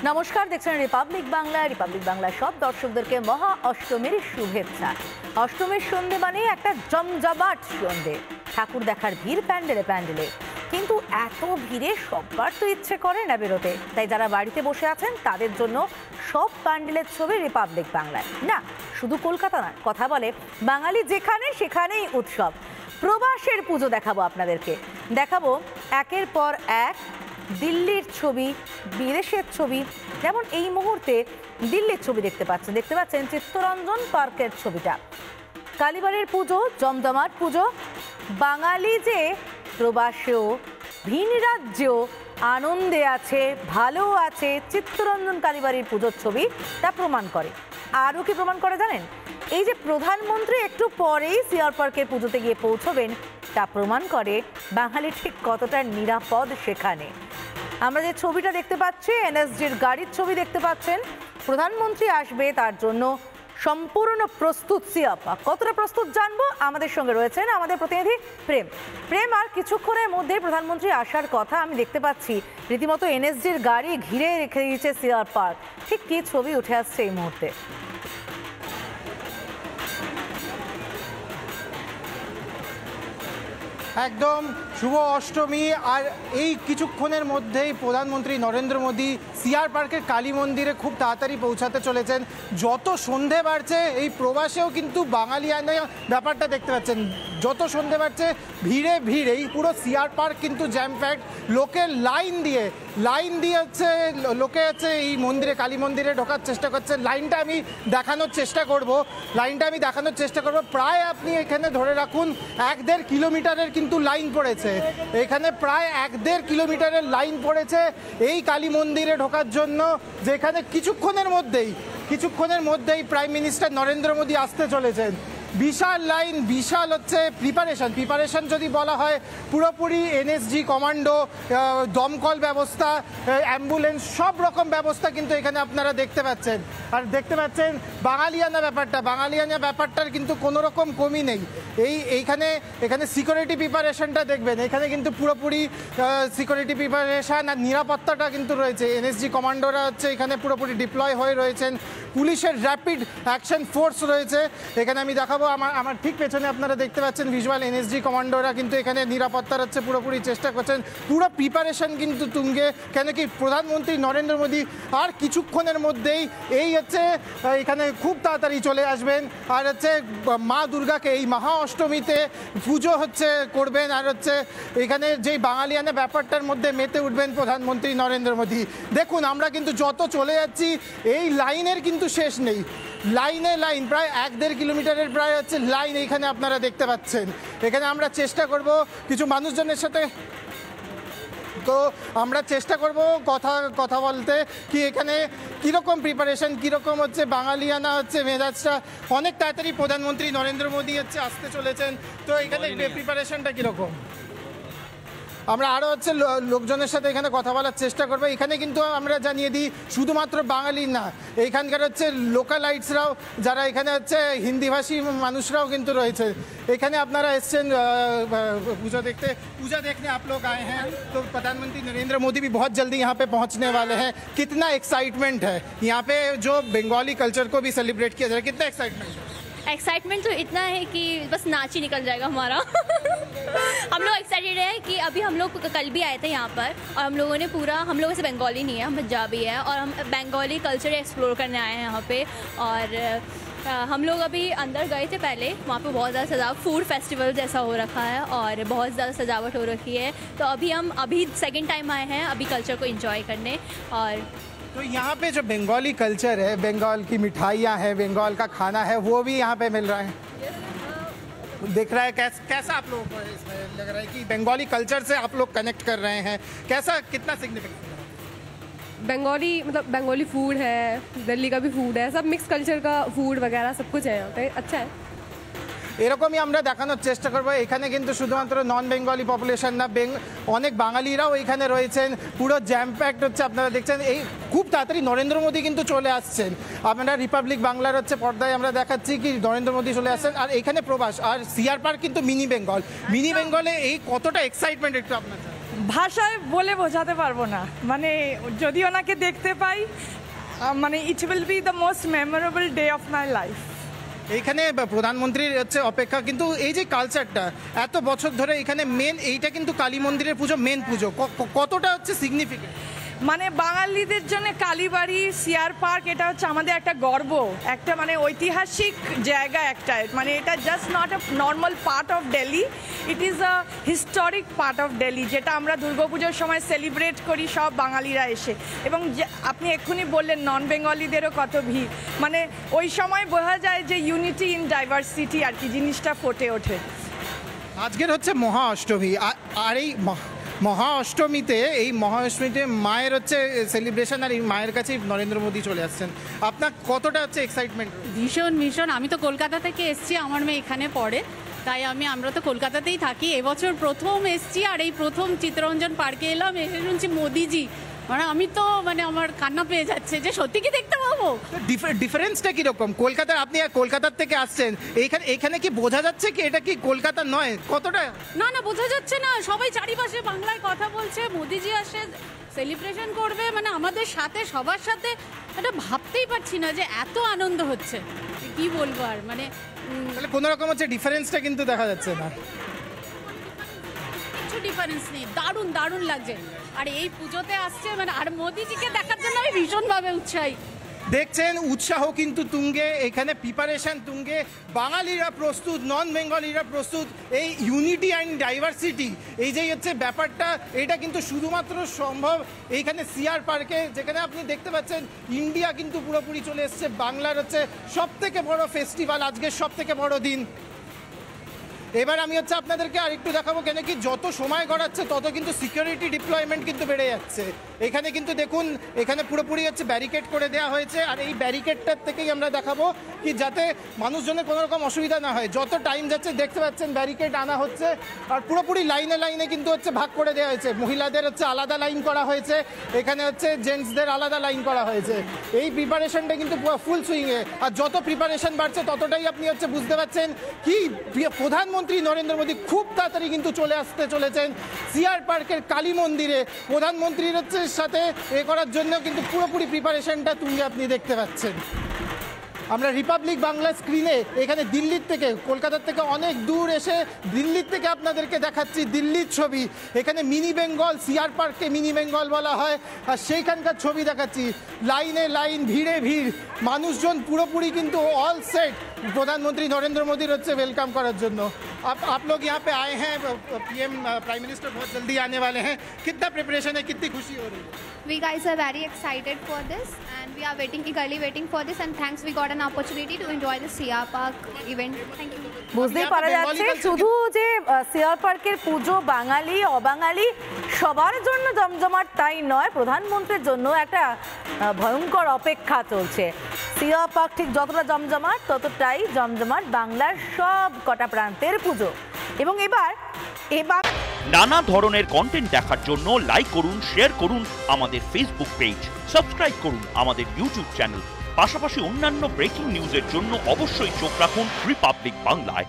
নমস্কার, দেখছেন Republic Bangla. Republic Bangla সব দর্শকদেরকে মহা অষ্টমীর শুভেচ্ছা। অষ্টমীর সন্ধে মানে একটা জমজমাট সন্ধে, ঠাকুর দেখার ভিড় প্যান্ডেলে প্যান্ডেলে। কিন্তু এত ভিড়ে সববার তো ইচ্ছে করে না বেরোতে, তাই যারা বাড়িতে বসে আছেন তাদের জন্য সব প্যান্ডেলের ছবি রিপাবলিক বাংলায়। না, শুধু কলকাতা না, কথা বলে বাঙালি যেখানে সেখানেই উৎসব। প্রবাসের পুজো দেখাবো আপনাদেরকে, দেখাবো একের পর এক দিল্লির ছবি, বিদেশের ছবি। যেমন এই মুহূর্তে দিল্লির ছবি দেখতে পাচ্ছেন চিত্তরঞ্জন পার্কের ছবিটা। কালীবাড়ির পুজো, জমজমাট পুজো। বাঙালি যে প্রবাসেও ভিন রাজ্যেও আনন্দে আছে, ভালো আছে, চিত্তরঞ্জন কালীবাড়ির পুজোর ছবি তা প্রমাণ করে। আরও কি প্রমাণ করে জানেন? এই যে প্রধানমন্ত্রী একটু পরেই সিআর পার্কের পুজোতে গিয়ে পৌঁছবেন, তা প্রমাণ করে বাঙালি ঠিক কতটা নিরাপদ সেখানে। আমরা যে ছবিটা দেখতে পাচ্ছি, এনএসজির গাড়ির ছবি দেখতে পাচ্ছেন। প্রধানমন্ত্রী আসবে, তার জন্য সম্পূর্ণ প্রস্তুত সিআর পার্ক। কতটা প্রস্তুত জানবো, আমাদের সঙ্গে রয়েছেন আমাদের প্রতিনিধি প্রেম। আর কিছুক্ষণের মধ্যে প্রধানমন্ত্রী আসার কথা। আমি দেখতে পাচ্ছি রীতিমতো এনএসজির গাড়ি ঘিরে রেখে দিয়েছে সিআর পার্ক। ঠিক কি ছবি উঠে আসছে এই মুহূর্তে? একদম শুভ অষ্টমী। আর এই কিছুক্ষণের মধ্যেই প্রধানমন্ত্রী নরেন্দ্র মোদী সিআর পার্কের কালী মন্দিরে খুব তাড়াতাড়ি পৌঁছাতে চলেছেন। যত সন্ধে বাড়ছে এই প্রবাসেও কিন্তু বাঙালিয়ানা ব্যাপারটা দেখতে পাচ্ছেন। যত সন্ধে বাড়ছে ভিড়ে ভিড়, এই পুরো সিআর পার্ক কিন্তু জ্যাম প্যাকড। লোকের লাইন দিয়ে হচ্ছে লোকে হচ্ছে এই মন্দিরে, কালী মন্দিরে ঢোকার চেষ্টা করছেন। লাইনটা আমি দেখানোর চেষ্টা করব। প্রায় আপনি এখানে ধরে রাখুন 1-1.5 কিলোমিটারের কিন্তু লাইন পড়েছে। এখানে প্রায় 1-1.5 কিলোমিটারের লাইন পড়েছে এই কালী মন্দিরে ঢোকার জন্য, যেখানে কিছুক্ষণের মধ্যেই প্রাইম মিনিস্টার নরেন্দ্র মোদী আসতে চলেছেন। বিশাল লাইন, বিশাল হচ্ছে প্রিপারেশন যদি বলা হয়, পুরোপুরি এনএসজি কমান্ডো, দমকল ব্যবস্থা, অ্যাম্বুলেন্স, সব রকম ব্যবস্থা কিন্তু এখানে আপনারা দেখতে পাচ্ছেন। আর দেখতে পাচ্ছেন বাঙালিয়ানা ব্যাপারটার কিন্তু কোনো রকম কমই নেই। এখানে সিকিউরিটি প্রিপারেশনটা দেখবেন, এখানে কিন্তু পুরোপুরি সিকিউরিটি প্রিপারেশন আর নিরাপত্তাটা কিন্তু রয়েছে। এনএসজি কমান্ডোরা হচ্ছে এখানে পুরোপুরি ডিপ্লয় হয়ে রয়েছেন। পুলিশের র্যাপিড অ্যাকশন ফোর্স রয়েছে। এখানে আমি দেখাবো, আমার ঠিক পেছনে আপনারা দেখতে পাচ্ছেন ভিজুয়াল। এনএসজি কমান্ডোরা কিন্তু এখানে নিরাপত্তার হচ্ছে পুরোপুরি চেষ্টা করছেন। পুরো প্রিপারেশন কিন্তু তুঙ্গে, কেন কি প্রধানমন্ত্রী নরেন্দ্র মোদী আর কিছুক্ষণের মধ্যেই এই হচ্ছে এখানে খুব তাড়াতাড়ি চলে আসবেন। আর হচ্ছে মা দুর্গাকে এই মহা অষ্টমীতে পুজো হচ্ছে করবেন। আর হচ্ছে এখানে যেই বাঙালিয়ানা ব্যাপারটার মধ্যে মেতে উঠবেন প্রধানমন্ত্রী নরেন্দ্র মোদী। দেখুন, আমরা কিন্তু যত চলে যাচ্ছি এই লাইনের কিন্তু শেষ নেই। লাইন প্রায় 1-1.5 কিলোমিটারের প্রায় হচ্ছে লাইন এখানে আপনারা দেখতে পাচ্ছেন। এখানে আমরা চেষ্টা করব কিছু মানুষজনের সাথে, তো আমরা চেষ্টা করব কথা বলতে, কি এখানে কীরকম প্রিপারেশন, কীরকম হচ্ছে বাঙালিয়ানা হচ্ছে মেজাজটা। অনেক তাড়াতাড়ি প্রধানমন্ত্রী নরেন্দ্র মোদী হচ্ছে আসতে চলেছেন, তো এখানে প্রিপারেশনটা কীরকম আমরা আরও হচ্ছে লোকজনের সাথে এখানে কথা বলার চেষ্টা করবো। এখানে কিন্তু আমরা জানিয়ে দিই, শুধুমাত্র বাঙালি না, এইখানকার হচ্ছে লোকালাইটসরাও, যারা এখানে হচ্ছে হিন্দিভাষী মানুষরাও কিন্তু রয়েছে। এখানে আপনারা এসছেন पूजा देखने आप लोग आए हैं, तो प्रधानमंत्री नरेंद्र मोदी भी बहुत जल्दी यहाँ पे पहुँचने वाले हैं। कितना एक्साइटमेंट है यहाँ पे, जो बंगाली कल्चर को भी सेलिब्रेट किया जा रहा है, कितना एक्साइटमेंट है? एक्साइटमेंट तो इतना है कि बस नाच ही निकल जाएगा हमारा। हम लोग एक्साइटेड हैं कि अभी हम लोग कल भी आए थे यहाँ पर, और हम लोगों ने पूरा, हम लोग वैसे बंगाली नहीं है, हम पंजाबी है, और हम बंगाली कल्चर एक्सप्लोर करने आए हैं यहाँ पे। और हम लोग अभी अंदर गए थे पहले, वहाँ पे बहुत ज़्यादा सजावट, फूड फेस्टिवल जैसा हो रखा है और बहुत ज़्यादा सजावट हो रखी है। तो अभी सेकेंड टाइम आए हैं अभी कल्चर को इंजॉय करने। और तो यहाँ पे जो बंगाली कल्चर है, बंगाल की मिठाइयाँ हैं, बंगाल का खाना है, वो भी यहाँ पे मिल रहा है। दिख रहा है कैसा आप लोगों को इसमें लग रहा है कि बंगाली कल्चर से आप लोग कनेक्ट कर रहे हैं, कैसा, कितना सिग्निफिकेंट? बंगाली मतलब बंगाली फूड है, दिल्ली का भी फूड है, सब मिक्स कल्चर का फूड वगैरह सब कुछ है यहाँ पे, अच्छा है। এরকমই আমরা দেখানোর চেষ্টা করবো। এখানে কিন্তু শুধুমাত্র নন বেঙ্গলি পপুলেশন না, অনেক বাঙালিরাও এখানে রয়েছেন। পুরো জ্যাম প্যাকড হচ্ছে, আপনারা দেখছেন। এই খুব তাড়াতাড়ি নরেন্দ্র মোদী কিন্তু চলে আসছেন। আমরা রিপাবলিক বাংলার হচ্ছে পর্দায় আমরা দেখাচ্ছি কি নরেন্দ্র মোদী চলে আসছেন। আর এখানে প্রবাস, আর সিআর পার্ক কিন্তু মিনি বেঙ্গলে এই কতটা এক্সাইটমেন্ট একটু আপনার ভাষায় বলে বোঝাতে পারবো না, মানে যদি ওনাকে দেখতে পাই মানে it will be the most memorable day of my life. এইখানে প্রধানমন্ত্রীর হচ্ছে অপেক্ষা, কিন্তু এই যে কালচারটা এত বছর ধরে এখানে এইটা কিন্তু কালী মন্দিরের পুজো, মেন পুজো, কতটা হচ্ছে সিগনিফিকেন্ট? মানে বাঙালিদের জন্য কালীবাড়ি, সিআর পার্ক এটা হচ্ছে আমাদের একটা গর্ব, একটা মানে ঐতিহাসিক জায়গা একটা, মানে এটা just not a normal part of Delhi, it is a historic part of Delhi, যেটা আমরা দুর্গাপুজোর সময় সেলিব্রেট করি সব বাঙালিরা এসে। এবং আপনি এক্ষুনি বললেন নন বেঙ্গলিদেরও কত ভিড়, মানে ওই সময় বোঝা যায় যে ইউনিটি ইন ডাইভার্সিটি আর কি জিনিসটা ফুটে ওঠে। আজকের হচ্ছে মহা অষ্টমী, আর এই মহা অষ্টমীতে মায়ের হচ্ছে সেলিব্রেশন, আর এই মায়ের কাছেই নরেন্দ্র মোদী চলে আসছেন। আপনার কতটা হচ্ছে এক্সাইটমেন্ট? ভীষণ ভীষণ। আমি তো কলকাতা থেকে এসেছি, আমার মেয়ে এখানে পড়ে, তাই আমরা তো কলকাতাতেই থাকি। এবছর প্রথম এসেছি, আর এই প্রথম চিত্তরঞ্জন পার্কে এলাম, এসে শুনছি মোদিজি, মানে আমি তো মানে আমার কান্না পেয়ে যাচ্ছে যে সত্যি কি দেখতে পাবো। ডিফারেন্সটা কিরকম? কলকাতার, আপনি কলকাতার থেকে আসছেন, এখানে কি বোঝা যাচ্ছে কি এটা কি কলকাতা নয়? কতটা? না না, বোঝা যাচ্ছে না, সবাই চারিপাশে বাংলায় কথা বলছে, মোদিজি আসে সেলিব্রেশন করবে, মানে আমাদের সাথে সবার সাথে, এটা ভাবতেই পারছি না যে এত আনন্দ হচ্ছে, কি বলবো আর, মানে তাহলে কোনো রকম হচ্ছে ডিফারেন্সটা কিন্তু দেখা যাচ্ছে না, কিছু ডিফারেন্স নেই, দারুণ দারুণ লাগছে। আর এই পুজোতে আসছে মানে, আর মোদিজিকে দেখার জন্য আমি ভীষণভাবে উৎসাহী। দেখছেন উৎসাহ কিন্তু তুঙ্গে, এখানে প্রিপারেশন তুঙ্গে, বাঙালিরা প্রস্তুত, নন বেঙ্গলিরা প্রস্তুত। এই ইউনিটি অ্যান্ড ডাইভার্সিটি, এই যে হচ্ছে ব্যাপারটা, এটা কিন্তু শুধুমাত্র সম্ভব এইখানে সিআর পার্কে, যেখানে আপনি দেখতে পাচ্ছেন ইন্ডিয়া কিন্তু পুরোপুরি চলে এসছে। বাংলার হচ্ছে সব থেকে বড় ফেস্টিভ্যাল, আজকের সব থেকে বড় দিন। এবার আমি হচ্ছে আপনাদেরকে আরেকটু দেখাবো, কেন কি যত সময় গড়াচ্ছে তত কিন্তু সিকিউরিটি ডিপ্লয়মেন্ট কিন্তু বেড়ে যাচ্ছে। এখানে কিন্তু দেখুন, এখানে পুরোপুরি হচ্ছে ব্যারিকেড করে দেওয়া হয়েছে, আর এই ব্যারিকেডটার থেকেই আমরা দেখাবো কি যাতে মানুষজনের কোনো রকম অসুবিধা না হয়। যত টাইম যাচ্ছে দেখতে পাচ্ছেন ব্যারিকেড আনা হচ্ছে, আর পুরোপুরি লাইনে লাইনে কিন্তু হচ্ছে ভাগ করে দেওয়া হয়েছে। মহিলাদের হচ্ছে আলাদা লাইন করা হয়েছে, এখানে হচ্ছে জেন্টসদের আলাদা লাইন করা হয়েছে। এই প্রিপারেশনটা কিন্তু ফুল সুইংয়ে, আর যত প্রিপারেশন বাড়ছে ততটাই আপনি হচ্ছে বুঝতে পারছেন কি প্রধানমন্ত্রী নরেন্দ্র মোদী খুব তাড়াতাড়ি কিন্তু চলে আসতে চলেছেন সিআর পার্কের কালী মন্দিরে। প্রধানমন্ত্রীর হচ্ছে সাথে করার জন্য কিন্তু পুরোপুরি প্রিপারেশনটা তুলে আপনি দেখতে পাচ্ছেন। আমরা রিপাবলিক বাংলা স্ক্রিনে এখানে দিল্লির থেকে, কলকাতার থেকে অনেক দূর এসে দিল্লির থেকে আপনাদেরকে দেখাচ্ছি দিল্লির ছবি। এখানে মিনি বেঙ্গল, সিআর পার্ককে মিনি বেঙ্গল বলা হয়, আর সেইখানকার ছবি দেখাচ্ছি। লাইনে লাইন, ভিড়ে ভিড়, মানুষজন পুরোপুরি কিন্তু অল সেট प्रधानमंत्री नरेंद्र मोदी হচ্ছে वेलकम করার জন্য। आप लोग यहाँ पे आए हैं, पीएम प्राइम मिनिस्टर बहुत जल्दी आने वाले हैं, कितना प्रिपरेशन है, कितनी खुशी हो रही है? We guys are very excited for this and we are eagerly waiting for this, and thanks we got an opportunity to enjoy the CR Park event. Thank you. বুঝতেই পারা যাচ্ছে শুধু যে সিআর পার্কের পুজো বাঙালি অবাঙালি সবার জন্য জমজমাট তাই নয়, প্রধানমন্ত্রীর জন্য একটা ভয়ঙ্কর অপেক্ষা চলছে। সিআর পার্ক ঠিক যতটা জমজমাট ততটাই জমজমাট বাংলার সব কটা প্রান্তের পুজো। এবং এবার নানা ধরনের কন্টেন্ট দেখার জন্য লাইক করুন, শেয়ার করুন আমাদের ফেসবুক পেজ, সাবস্ক্রাইব করুন আমাদের ইউটিউব চ্যানেল। পাশাপাশি অন্যান্য ব্রেকিং নিউজের জন্য অবশ্যই চোখ রাখুন রিপাবলিক বাংলায়।